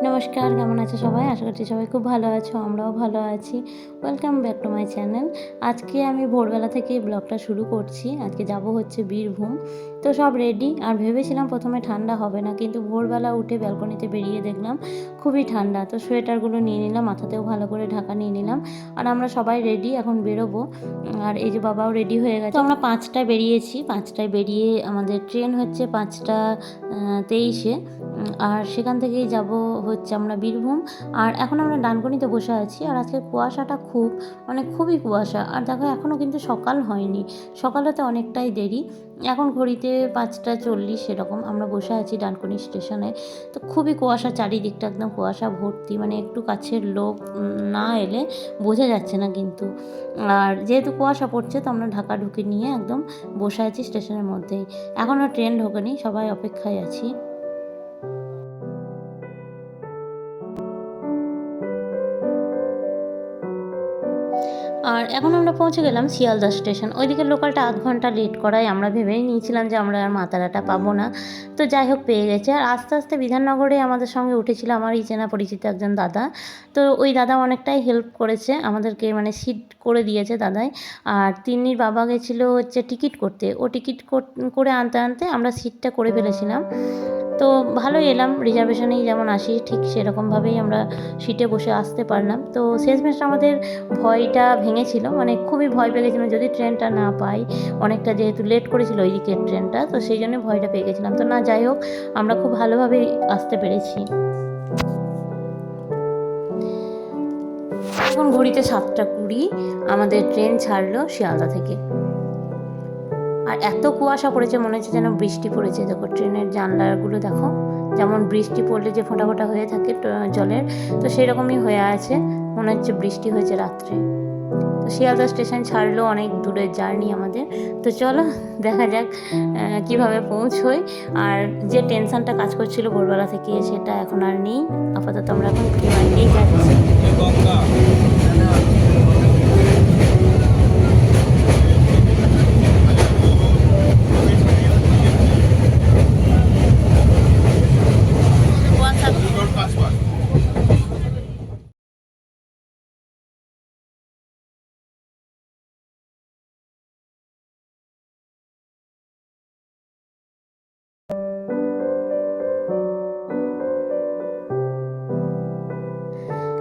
নমস্কার, কেমন আছো সবাই? আশা করছি সবাই খুব ভালো আছো, আমরাও ভালো আছি। Welcome back to my channel. আজকে আমি ভোরবেলা থেকে ব্লগটা শুরু করছি। আজকে যাব হচ্ছে বীরভূম। তো সব রেডি, আর ভেবেছিলাম প্রথমে ঠান্ডা হবে না, কিন্তু ভোরবেলা উঠে ব্যালকনিতে বেরিয়ে দেখলাম খুবই ঠান্ডা। তো সোয়েটারগুলো নিয়ে নিলাম, মাথাতেও ভালো করে ঢাকা নিয়ে নিলাম। আর আমরা সবাই রেডি, এখন বেরোবো। আর এই যে বাবাও রেডি হয়ে গেছে। তো আমরা 5টায় বেরিয়েছি। 5টায় বেরিয়ে আমাদের ট্রেন হচ্ছে 5টা 23-এ। আর সেখান থেকেই যাব হচ্ছে আমরা বীরভূম। আর এখন আমরা ডানকুনিতে বসে আছি। আর আজকে কুয়াশাটা খুবই কুয়াশা। আর দেখো এখনও কিন্তু সকাল হয়নি, সকাল হতে অনেকটাই দেরি। এখন ঘড়িতে 5টা 40 সেরকম। আমরা বসে আছি ডানকুনি স্টেশনে। তো খুবই কুয়াশা, চারিদিকটা একদম কুয়াশা ভর্তি, মানে একটু কাছের লোক না এলে বোঝা যাচ্ছে না কিন্তু। আর যেহেতু কুয়াশা পড়ছে, তো আমরা ঢাকা ঢুকে নিয়ে একদম বসে আছি স্টেশনের মধ্যেই। এখনও ট্রেন ঢোকেনি, সবাই অপেক্ষায় আছি। আর এখন আমরা পৌঁছে গেলাম শিয়ালদা স্টেশন। ওইদিকে লোকালটা আধ ঘন্টা লেট করায় আমরা ভেবেই নিয়েছিলাম যে আমরা আর মাতারাটা পাবো না। তো যাই হোক পেয়ে গেছে। আর আস্তে আস্তে বিধাননগরে আমাদের সঙ্গে উঠেছিল আমারই চেনা পরিচিত একজন দাদা। তো ওই দাদা অনেকটাই হেল্প করেছে আমাদেরকে, মানে সিট করে দিয়েছে দাদাই। আর তিন্নির বাবা গেছিলো হচ্ছে টিকিট করতে, ও টিকিট করে আনতে আনতে আমরা সিটটা করে ফেলেছিলাম। তো ভালোই এলাম, রিজার্ভেশনেই যেমন আসি ঠিক সেরকমভাবেই আমরা সিটে বসে আসতে পারলাম। তো শেষমেশ আমাদের ভয়টা ভেঙেছিল, মানে খুবই ভয় পেয়ে গেছিলাম যদি ট্রেনটা না পাই। অনেকটা যেহেতু লেট করেছিল ওই দিকের ট্রেনটা, তো সেই জন্য ভয়টা পেয়ে গেছিলাম। তো না, যাই হোক আমরা খুব ভালোভাবেই আসতে পেরেছি। এখন ঘড়িতে 7টা 20 আমাদের ট্রেন ছাড়লো শিয়ালদা থেকে। আর এত কুয়াশা পড়েছে, মনে হচ্ছে যেন বৃষ্টি পড়েছে। দেখো ট্রেনের জানলাগুলো দেখো, যেমন বৃষ্টি পড়লে যে ফোঁটা ফোঁটা হয়ে থাকে জলের, তো সেরকমই হয়ে আছে, মনে হচ্ছে বৃষ্টি হয়েছে রাত্রে। তো শিয়ালদা স্টেশন ছাড়লো, অনেক দূরের জার্নি আমাদের। তো চলো দেখা যাক কীভাবে পৌঁছোই। আর যে টেনশনটা কাজ করছিল ভোরবেলা থেকে, সেটা এখন আর নেই। আপাতত আমরা এখন বাড়িতেই যাচ্ছি।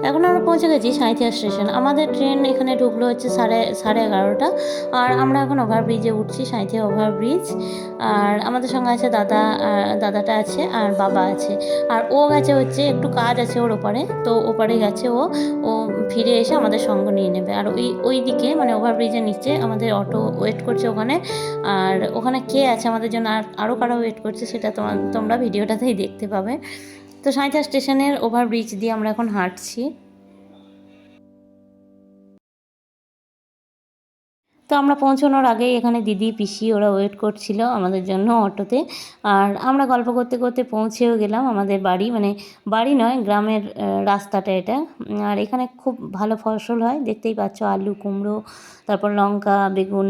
এখন আমরা পৌঁছে গেছি সাঁইথিয়া স্টেশন। আমাদের ট্রেন এখানে ঢুকলো হচ্ছে সাড়ে 11টা। আর আমরা এখন ওভারব্রিজে উঠছি, সাঁইথিয়া ওভারব্রিজ। আর আমাদের সঙ্গে আছে দাদাটা আছে, আর বাবা আছে। আর ও গেছে হচ্ছে একটু কাজ আছে ওর ওপারে, তো ওপারে গেছে ও ফিরে এসে আমাদের সঙ্গ নিয়ে নেবে। আর ওই দিকে মানে ওভারব্রিজের নিচে আমাদের অটো ওয়েট করছে ওখানে। আর ওখানে কে আছে আমাদের জন্য, আরও কারা ওয়েট করছে সেটা তোমরা ভিডিওটাতেই দেখতে পাবে। তো সাঁইথিয়া স্টেশনের ওভারব্রিজ দিয়ে আমরা এখন হাঁটছি। তো আমরা পৌঁছানোর আগেই এখানে দিদি পিসি ওরা ওয়েট করছিল আমাদের জন্য অটোতে। আর আমরা গল্প করতে করতে পৌঁছেও গেলাম আমাদের বাড়ি, মানে বাড়ি নয়, গ্রামের রাস্তাটা এটা। আর এখানে খুব ভালো ফসল হয়, দেখতেই পাচ্ছ, আলু, কুমড়ো, তারপর লঙ্কা, বেগুন,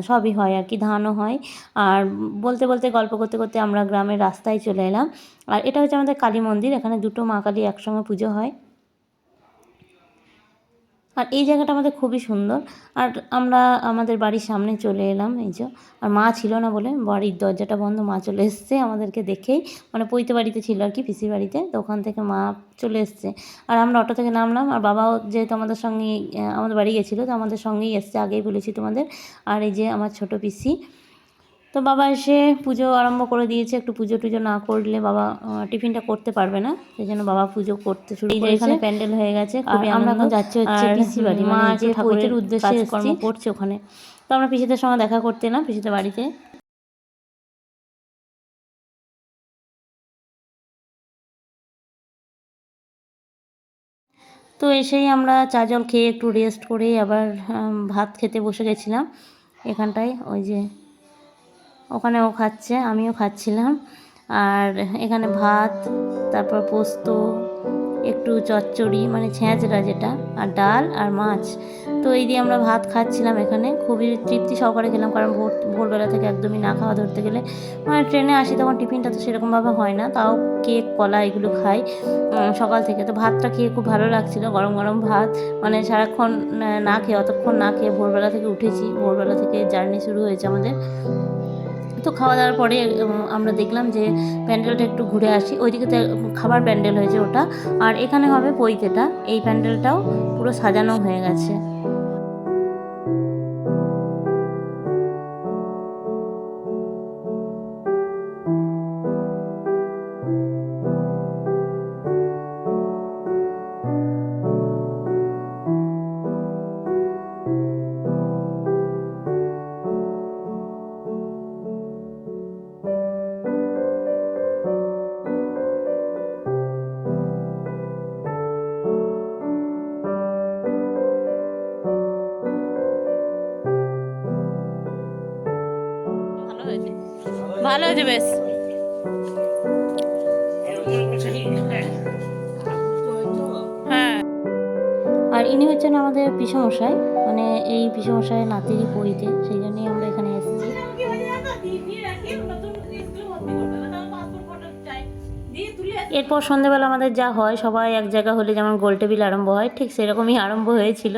সবই হয় আর কি, ধানও হয়। আর বলতে বলতে গল্প করতে করতে আমরা গ্রামের রাস্তায় চলে এলাম। আর এটা হচ্ছে আমাদের কালী মন্দির, এখানে দুটো মা কালী একসঙ্গে পুজো হয়। আর এই জায়গাটা আমাদের খুবই সুন্দর। আর আমরা আমাদের বাড়ির সামনে চলে এলাম, এই যে। আর মা ছিল না বলে বাড়ির দরজাটা বন্ধ, মা চলে এসছে আমাদেরকে দেখেই, মানে পৈতে বাড়িতে ছিল আর কি, পিসির বাড়িতে। তো ওখান থেকে মা চলে এসছে। আর আমরা অটো থেকে নামলাম, আর বাবাও যেহেতু আমাদের সঙ্গে আমাদের বাড়ি গেছিলো, তো আমাদের সঙ্গেই এসছে, আগেই বলেছি তোমাদের। আর এই যে আমার ছোট পিসি। তো বাবা এসে পুজো আরম্ভ করে দিয়েছে। একটু পুজো টুজো না করলে বাবা টিফিনটা করতে পারবে না, সেই জন্য বাবা পুজো করতে শুরু করেছে। এখানে প্যান্ডেল হয়ে গেছে, খুবই আমরা এখন যাচ্ছি হচ্ছে পিসি বাড়ি, মা যে ঠাকুরের উদ্দেশ্যে কর্ম করছে ওখানে। তো আমরা পিসিদের সঙ্গে দেখা করতে এলাম, পিসিদের বাড়িতে। তো এসেই আমরা চা জল খেয়ে একটু রেস্ট করে আবার ভাত খেতে বসে গেছিলাম এখানটায়। ওই যে ওখানে ও খাচ্ছে, আমিও খাচ্ছিলাম। আর এখানে ভাত, তারপর পোস্ত, একটু চচ্চড়ি মানে ছ্যাঁচড়া যেটা, আর ডাল আর মাছ। তো এই দিয়ে আমরা ভাত খাচ্ছিলাম এখানে, খুবই তৃপ্তি সহকারে খেলাম, কারণ ভোরবেলা থেকে একদমই না খাওয়া ধরতে গেলে মানে ট্রেনে আসি তখন টিফিনটা তো সেরকমভাবে হয় না, তাও কেক কলা এগুলো খাই সকাল থেকে। তো ভাতটা খেয়ে খুব ভালো লাগছিলো, গরম গরম ভাত, মানে সারাক্ষণ না খেয়ে অতক্ষণ না খেয়ে ভোরবেলা থেকে উঠেছি, ভোরবেলা থেকে জার্নি শুরু হয়েছে আমাদের। তো খাওয়া দাওয়ার পরে আমরা দেখলাম যে প্যান্ডেলটা একটু ঘুরে আসি, ওইদিকে তো খাবার প্যান্ডেল হয়েছে ওটা, আর এখানে হবে পৈতেটা। এই প্যান্ডেলটাও পুরো সাজানো হয়ে গেছে। ভালো হয়েছে বেশ। হ্যাঁ, আর ইনি হচ্ছেন আমাদের পিসমশাই, মানে এই পিসমশাই নাতিরই পৈতে, সেই জন্যই আমরা এখানে এসেছি। এরপর সন্ধ্যেবেলা আমাদের যা হয়, সবাই এক জায়গা হলে যেমন গোল টেবিল আরম্ভ হয়, ঠিক সেরকমই আরম্ভ হয়েছিল।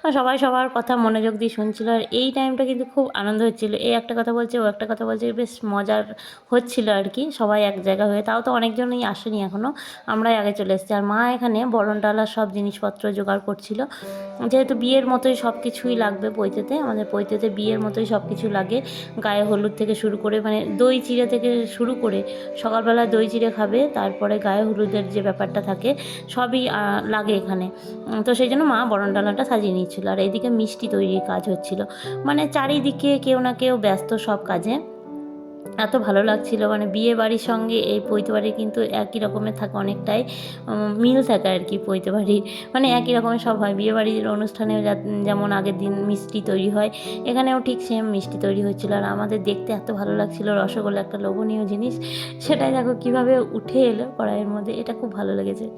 আর সবাই সবার কথা মনোযোগ দিয়ে শুনছিল, আর এই টাইমটা কিন্তু খুব আনন্দ হচ্ছিল। এই একটা কথা বলছে, ও একটা কথা বলছে, বেশ মজার হচ্ছিল আর কি, সবাই এক জায়গা হয়ে। তাও তো অনেকজনই আসেনি এখনও, আমরাই আগে চলে এসেছি। আর মা এখানে বরণডালার সব জিনিসপত্র জোগাড় করছিল, যেহেতু বিয়ের মতোই সব কিছুই লাগবে পৈতেতে, আমাদের পৈতেতে বিয়ের মতোই সব কিছু লাগে, গায়ে হলুদ থেকে শুরু করে, মানে দই চিড়ে থেকে শুরু করে, সকালবেলা দই চিড়ে খাবে, তারপরে গায়ে হলুদের যে ব্যাপারটা থাকে সবই লাগে এখানে। তো সেই জন্য মা বরণডালাটা সাজিয়ে নিচ্ছিল, আর এইদিকে মিষ্টি তৈরির কাজ হচ্ছিল, মানে চারিদিকে কেউ না কেউ ব্যস্ত সব কাজে। এত ভালো লাগছিল, মানে বিয়ে বাড়ির সঙ্গে এই পৈতে বাড়ির কিন্তু একই রকমের থাকে, অনেকটাই মিল থাকে আর কি। পৈতে বাড়ির মানে একই রকমের সব হয়, বিয়ে বাড়ির অনুষ্ঠানেও যেমন আগের দিন মিষ্টি তৈরি হয়, এখানেও ঠিক সেম মিষ্টি তৈরি হচ্ছিলো। আর আমাদের দেখতে এত ভালো লাগছিল, রসগোল্লা একটা লোভনীয় জিনিস, সেটাই দেখো কীভাবে উঠে এলো কড়াইয়ের মধ্যে, এটা খুব ভালো লেগেছে।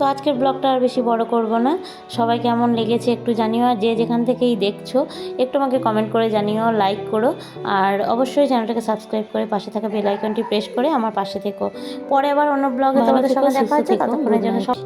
তো আজকের ব্লগটা আর বেশি বড় করব না, সবাই কেমন লেগেছে একটু জানিও, আর যে যেখান থেকেই দেখছো একটু আমাকে কমেন্ট করে জানিও, লাইক করো, আর অবশ্যই চ্যানেলটাকে সাবস্ক্রাইব করে পাশে থাকা বেল আইকনটি প্রেস করে আমার পাশে থেকো। পরে আবার অন্য ব্লগে তোমাদের সঙ্গে দেখা হচ্ছে, ততক্ষণের জন্য সব